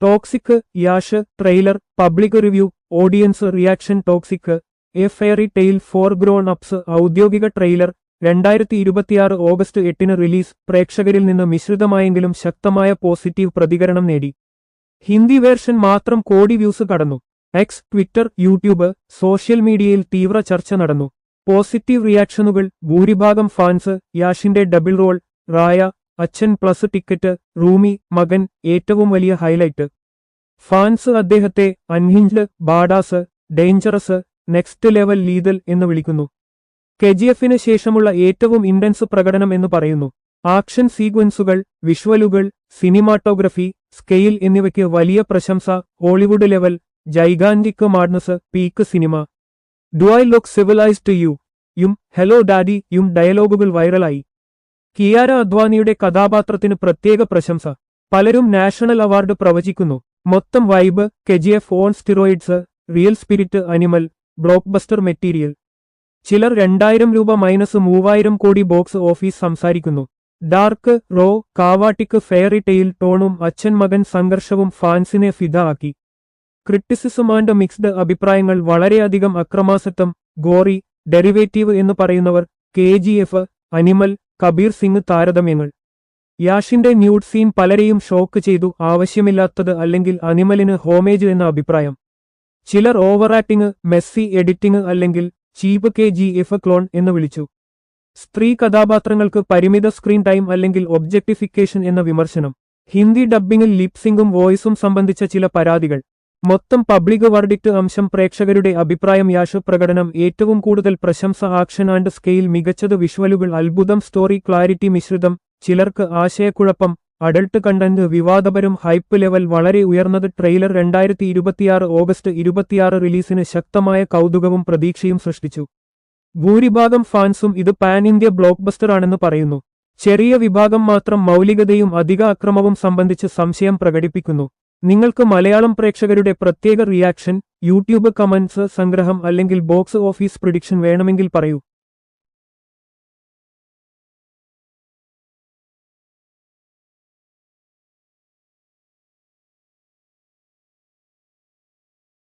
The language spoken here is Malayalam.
Toxic, Yash, trailer, public review, audience reaction. Toxic, A fairy tale four grown ups. ഔദ്യോഗിക ട്രെയിലർ 2026 ഓഗസ്റ്റ് 8 റിലീസ്. പ്രേക്ഷകരിൽ നിന്ന് മിശ്രിതമായെങ്കിലും ശക്തമായ പോസിറ്റീവ് പ്രതികരണം നേടി. ഹിന്ദി വേർഷൻ മാത്രം കോടി വ്യൂസ് കടന്നു. എക്സ്, ട്വിറ്റർ, യൂട്യൂബ്, സോഷ്യൽ മീഡിയയിൽ തീവ്ര ചർച്ച നടന്നു. പോസിറ്റീവ് റിയാക്ഷനുകൾ. ഭൂരിഭാഗം ഫാൻസ് യാഷിന്റെ ഡബിൾ റോൾ, റായ, അച്ഛൻ പ്ലസ് ടിക്കറ്റ്, റൂമി, മകൻ ഏറ്റവും വലിയ ഹൈലൈറ്റ്. ഫാൻസ് അദ്ദേഹത്തെ unhinged, badass, dangerous, next level lethal എന്ന് വിളിക്കുന്നു. കെജിഎഫിന് ശേഷമുള്ള ഏറ്റവും ഇന്റൻസ് പ്രകടനം എന്ന് പറയുന്നു. ആക്ഷൻ സീക്വൻസുകൾ, വിഷ്വലുകൾ, സിനിമാറ്റോഗ്രഫി, സ്കെയിൽ എന്നിവയ്ക്ക് വലിയ പ്രശംസ. Hollywood level, gigantic madness, peak cinema. Do I look civilised to you? യും ഹലോ ഡാഡി യും ഡയലോഗുകൾ വൈറലായി. കിയാര അദ്വാനിയുടെ കഥാപാത്രത്തിന് പ്രത്യേക പ്രശംസ. പലരും നാഷണൽ അവാർഡ് പ്രവചിക്കുന്നു. മൊത്തം vibe. KGF on steroids, real spirit, animal, blockbuster material. ചിലർ 2000 രൂപ -3000 കോടി ബോക്സ് ഓഫീസ് സംസാരിക്കുന്നു. ഡാർക്ക്, റോ, കാവാട്ടിക് ഫെയറി ടെയിൽ ടോണും അച്ഛൻ മകൻ സംഘർഷവും ഫാൻസിനെ ഫിദ ആക്കി. ക്രിറ്റിസിസം ആൻഡ് മിക്സ്ഡ് അഭിപ്രായങ്ങൾ. വളരെയധികം അക്രമാസക്തം, ഗോറി, ഡെറിവേറ്റീവ് എന്ന് പറയുന്നവർ. KGF, അനിമൽ, കബീർ സിംഗ് താരതമ്യങ്ങൾ. യാഷിന്റെ ന്യൂഡ് സീൻ പലരെയും ഷോക്ക് ചെയ്തു. ആവശ്യമില്ലാത്തത് അല്ലെങ്കിൽ അനിമലിന് ഹോമേജ് എന്ന അഭിപ്രായം. ചിലർ ഓവർ ആക്ടിങ്, മെസ്സി എഡിറ്റിംഗ് അല്ലെങ്കിൽ ചീപ്പ് KGF ക്ലോൺ എന്ന് വിളിച്ചു. സ്ത്രീ കഥാപാത്രങ്ങൾക്ക് പരിമിത സ്ക്രീൻ ടൈം അല്ലെങ്കിൽ ഒബ്ജക്ടിഫിക്കേഷൻ എന്ന വിമർശനം. ഹിന്ദി ഡബ്ബിംഗിൽ ലിപ്സിംഗും വോയിസും സംബന്ധിച്ച ചില പരാതികൾ. മൊത്തം പബ്ലിക് വർഡിക്ട്. അംശം പ്രേക്ഷകരുടെ അഭിപ്രായം. യാഷ് പ്രകടനം ഏറ്റവും കൂടുതൽ പ്രശംസ. ആക്ഷൻ ആൻഡ് സ്കെയിൽ മികച്ചത്. വിഷ്വലുകൾ അത്ഭുതം. സ്റ്റോറി ക്ലാരിറ്റി മിശ്രിതം. ചിലർക്ക് ആശയക്കുഴപ്പം. അഡൾട്ട് കണ്ടന്റ് വിവാദപരം. ഹൈപ്പ് ലെവൽ വളരെ ഉയർന്നത്. ട്രെയിലർ 2026 ഓഗസ്റ്റ് 26 റിലീസിന് ശക്തമായ കൗതുകവും പ്രതീക്ഷയും സൃഷ്ടിച്ചു. ഭൂരിഭാഗം ഫാൻസും ഇത് പാൻ ഇന്ത്യ ബ്ലോക്ക്ബസ്റ്റർ ആണെന്ന് പറയുന്നു. ചെറിയ വിഭാഗം മാത്രം മൗലികതയും അധിക അക്രമവും സംബന്ധിച്ച് സംശയം പ്രകടിപ്പിക്കുന്നു. നിങ്ങൾക്ക് മലയാളം പ്രേക്ഷകരുടെ പ്രത്യേക റിയാക്ഷൻ, യൂട്യൂബ് കമന്റ്സ് സംഗ്രഹം അല്ലെങ്കിൽ ബോക്സ് ഓഫീസ് പ്രിഡിക്ഷൻ വേണമെങ്കിൽ പറയൂ.